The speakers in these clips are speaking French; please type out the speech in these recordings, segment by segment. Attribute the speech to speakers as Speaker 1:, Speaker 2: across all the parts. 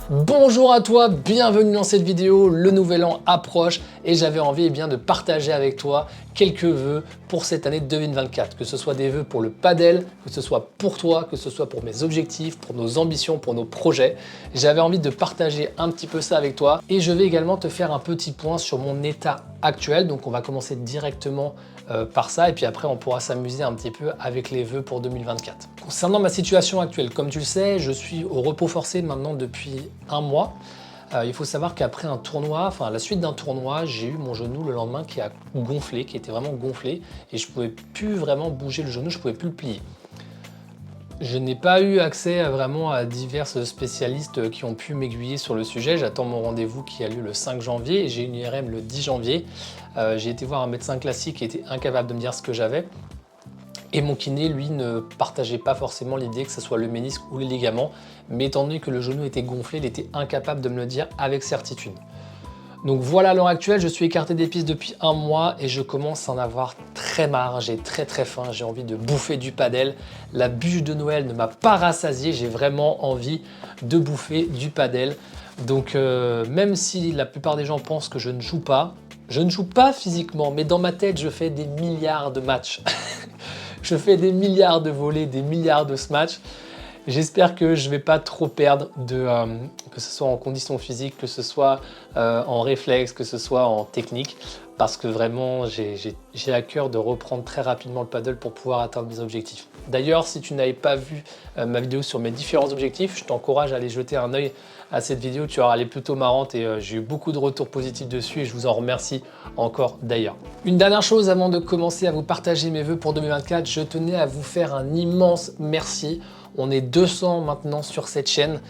Speaker 1: Bonjour à toi, bienvenue dans cette vidéo, le nouvel an approche et j'avais envie de partager avec toi quelques vœux pour cette année 2024, que ce soit des vœux pour le padel, que ce soit pour toi, que ce soit pour mes objectifs, pour nos ambitions, pour nos projets. J'avais envie de partager un petit peu ça avec toi et je vais également te faire un petit point sur mon état actuel, donc on va commencer directement par ça et puis après on pourra s'amuser un petit peu avec les vœux pour 2024. Concernant ma situation actuelle, comme tu le sais, je suis au repos forcé maintenant depuis un mois. Il faut savoir qu'après un tournoi, enfin à la suite d'un tournoi, j'ai eu mon genou le lendemain qui a gonflé, qui était vraiment gonflé et je pouvais plus vraiment bouger le genou, je pouvais plus le plier. Je n'ai pas eu accès vraiment à divers spécialistes qui ont pu m'aiguiller sur le sujet. J'attends mon rendez-vous qui a lieu le 5 janvier et j'ai une IRM le 10 janvier. J'ai été voir un médecin classique qui était incapable de me dire ce que j'avais. Et mon kiné, lui, ne partageait pas forcément l'idée que ce soit le ménisque ou les ligaments. Mais étant donné que le genou était gonflé, il était incapable de me le dire avec certitude. Donc voilà, à l'heure actuelle, je suis écarté des pistes depuis un mois et je commence à en avoir très marre. J'ai très faim, j'ai envie de bouffer du padel. La bûche de Noël ne m'a pas rassasié, j'ai vraiment envie de bouffer du padel. Donc même si la plupart des gens pensent que je ne joue pas physiquement, mais dans ma tête, je fais des milliards de matchs. Je fais des milliards de volées, des milliards de smash. J'espère que je ne vais pas trop perdre, que ce soit en condition physique, que ce soit en réflexe, que ce soit en technique, parce que vraiment j'ai à cœur de reprendre très rapidement le paddle pour pouvoir atteindre mes objectifs. D'ailleurs, si tu n'avais pas vu ma vidéo sur mes différents objectifs, je t'encourage à aller jeter un œil à cette vidéo, tu verras, elle est plutôt marrante et j'ai eu beaucoup de retours positifs dessus et je vous en remercie encore d'ailleurs. Une dernière chose avant de commencer à vous partager mes vœux pour 2024, je tenais à vous faire un immense merci. On est 200 maintenant sur cette chaîne.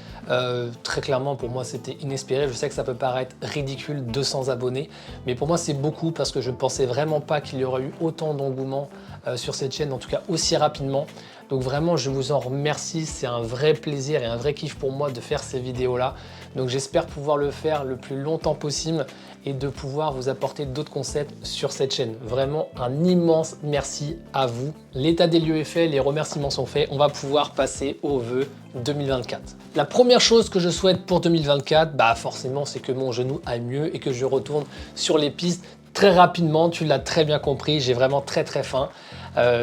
Speaker 1: Très clairement, pour moi, c'était inespéré. Je sais que ça peut paraître ridicule, 200 abonnés. Mais pour moi, c'est beaucoup parce que je ne pensais vraiment pas qu'il y aurait eu autant d'engouement sur cette chaîne, en tout cas aussi rapidement. Donc vraiment, je vous en remercie. C'est un vrai plaisir et un vrai kiff pour moi de faire ces vidéos-là. Donc j'espère pouvoir le faire le plus longtemps possible et de pouvoir vous apporter d'autres concepts sur cette chaîne. Vraiment un immense merci à vous. L'état des lieux est fait, les remerciements sont faits. On va pouvoir passer aux vœux 2024. La première chose que je souhaite pour 2024, forcément, c'est que mon genou aille mieux et que je retourne sur les pistes très rapidement. Tu l'as très bien compris, j'ai vraiment très faim.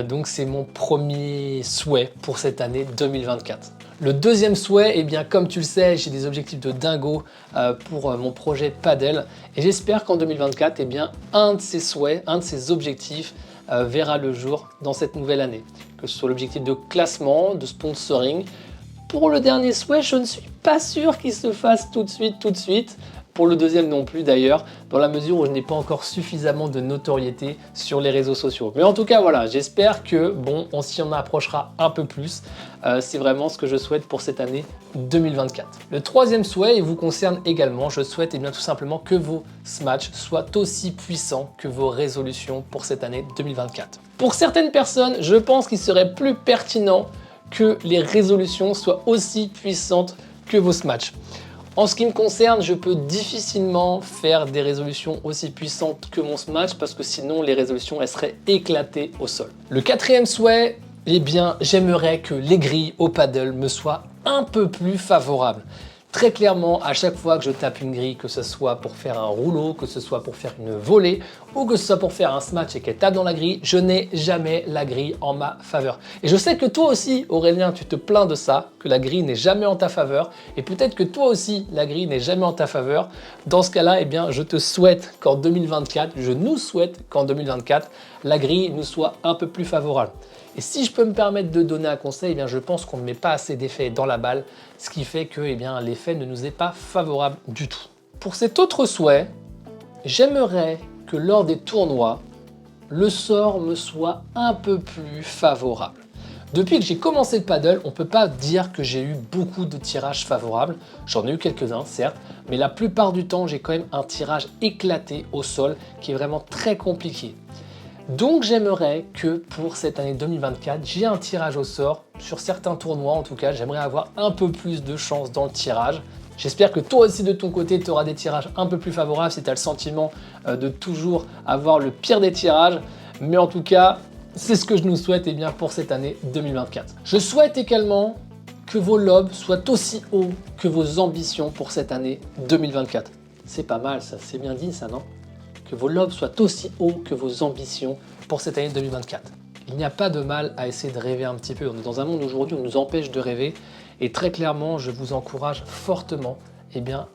Speaker 1: Donc c'est mon premier souhait pour cette année 2024. Le deuxième souhait, comme tu le sais, j'ai des objectifs de dingo pour mon projet Padel et j'espère qu'en 2024, un de ces souhaits, un de ces objectifs verra le jour dans cette nouvelle année. Que ce soit l'objectif de classement, de sponsoring. Pour le dernier souhait, je ne suis pas sûr qu'il se fasse tout de suite. Pour le deuxième non plus d'ailleurs, dans la mesure où je n'ai pas encore suffisamment de notoriété sur les réseaux sociaux. Mais en tout cas, voilà, j'espère que, on s'y en approchera un peu plus. C'est vraiment ce que je souhaite pour cette année 2024. Le troisième souhait, il vous concerne également. Je souhaite tout simplement que vos matchs soient aussi puissants que vos résolutions pour cette année 2024. Pour certaines personnes, je pense qu'il serait plus pertinent que les résolutions soient aussi puissantes que vos matchs. En ce qui me concerne, je peux difficilement faire des résolutions aussi puissantes que mon Smash parce que sinon les résolutions elles seraient éclatées au sol. Le quatrième souhait, j'aimerais que les grilles au paddle me soient un peu plus favorables. Très clairement, à chaque fois que je tape une grille, que ce soit pour faire un rouleau, que ce soit pour faire une volée ou que ce soit pour faire un smash et qu'elle tape dans la grille, je n'ai jamais la grille en ma faveur. Et je sais que toi aussi, Aurélien, tu te plains de ça, que la grille n'est jamais en ta faveur et peut-être que toi aussi, la grille n'est jamais en ta faveur. Dans ce cas-là, je te souhaite qu'en 2024, je nous souhaite qu'en 2024, la grille nous soit un peu plus favorable. Et si je peux me permettre de donner un conseil, je pense qu'on ne met pas assez d'effet dans la balle, ce qui fait que l'effet ne nous est pas favorable du tout. Pour cet autre souhait, j'aimerais que lors des tournois, le sort me soit un peu plus favorable. Depuis que j'ai commencé le paddle, on ne peut pas dire que j'ai eu beaucoup de tirages favorables. J'en ai eu quelques-uns, certes, mais la plupart du temps, j'ai quand même un tirage éclaté au sol qui est vraiment très compliqué. Donc j'aimerais que pour cette année 2024, j'ai un tirage au sort. Sur certains tournois en tout cas, j'aimerais avoir un peu plus de chance dans le tirage. J'espère que toi aussi de ton côté, tu auras des tirages un peu plus favorables si tu as le sentiment de toujours avoir le pire des tirages. Mais en tout cas, c'est ce que je nous souhaite pour cette année 2024. Je souhaite également que vos lobes soient aussi hauts que vos ambitions pour cette année 2024. C'est pas mal ça, c'est bien dit ça, non? Que vos lobes soient aussi hauts que vos ambitions pour cette année 2024. Il n'y a pas de mal à essayer de rêver un petit peu. On est dans un monde aujourd'hui où on nous empêche de rêver. Et très clairement, je vous encourage fortement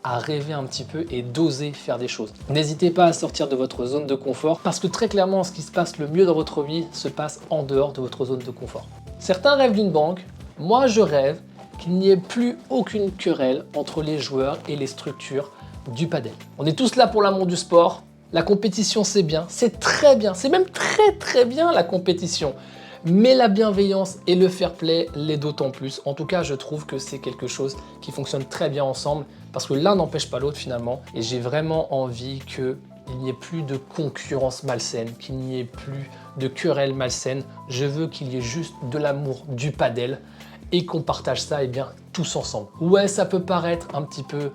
Speaker 1: à rêver un petit peu et d'oser faire des choses. N'hésitez pas à sortir de votre zone de confort parce que très clairement, ce qui se passe le mieux dans votre vie se passe en dehors de votre zone de confort. Certains rêvent d'une banque. Moi, je rêve qu'il n'y ait plus aucune querelle entre les joueurs et les structures du padel. On est tous là pour l'amour du sport. La compétition, c'est bien, c'est très bien, c'est même très bien la compétition. Mais la bienveillance et le fair play l'est d'autant plus. En tout cas, je trouve que c'est quelque chose qui fonctionne très bien ensemble parce que l'un n'empêche pas l'autre finalement. Et j'ai vraiment envie qu'il n'y ait plus de concurrence malsaine, qu'il n'y ait plus de querelle malsaine. Je veux qu'il y ait juste de l'amour du padel et qu'on partage ça tous ensemble. Ouais, ça peut paraître un peu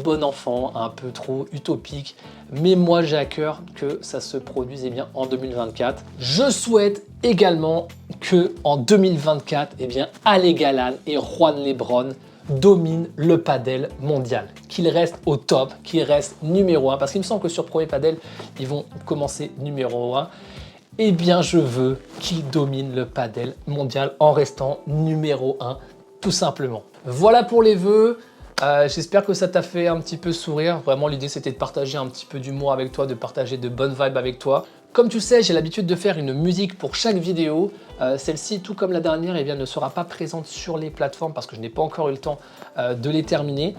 Speaker 1: bon enfant, un peu trop utopique, mais moi j'ai à cœur que ça se produise en 2024. Je souhaite également que en 2024, Ale Galán et Juan Lebron dominent le padel mondial, qu'ils restent au top, qu'ils restent numéro 1, parce qu'il me semble que sur Premier Padel, ils vont commencer numéro 1. Je veux qu'ils dominent le padel mondial en restant numéro 1, tout simplement. Voilà pour les vœux. J'espère que ça t'a fait un petit peu sourire. Vraiment, l'idée, c'était de partager un petit peu d'humour avec toi, de partager de bonnes vibes avec toi. Comme tu sais, j'ai l'habitude de faire une musique pour chaque vidéo. Celle-ci, tout comme la dernière, ne sera pas présente sur les plateformes parce que je n'ai pas encore eu le temps de les terminer.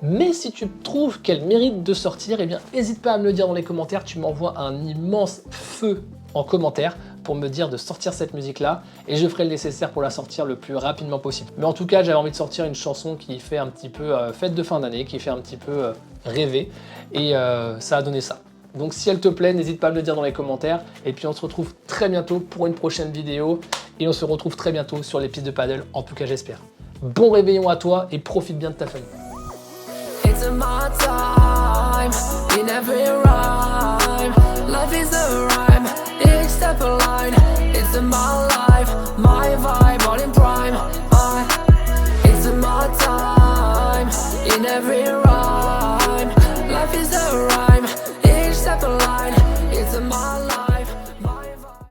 Speaker 1: Mais si tu trouves qu'elle mérite de sortir, n'hésite pas à me le dire dans les commentaires. Tu m'envoies un immense feu en commentaire pour me dire de sortir cette musique-là et je ferai le nécessaire pour la sortir le plus rapidement possible. Mais en tout cas, j'avais envie de sortir une chanson qui fait un petit peu fête de fin d'année, qui fait un petit peu rêver et ça a donné ça. Donc si elle te plaît, n'hésite pas à me le dire dans les commentaires et puis on se retrouve très bientôt pour une prochaine vidéo et on se retrouve très bientôt sur les pistes de paddle, en tout cas j'espère. Bon réveillon à toi et profite bien de ta famille. It's my time, in every rhyme. Life is a rhyme, each step a line.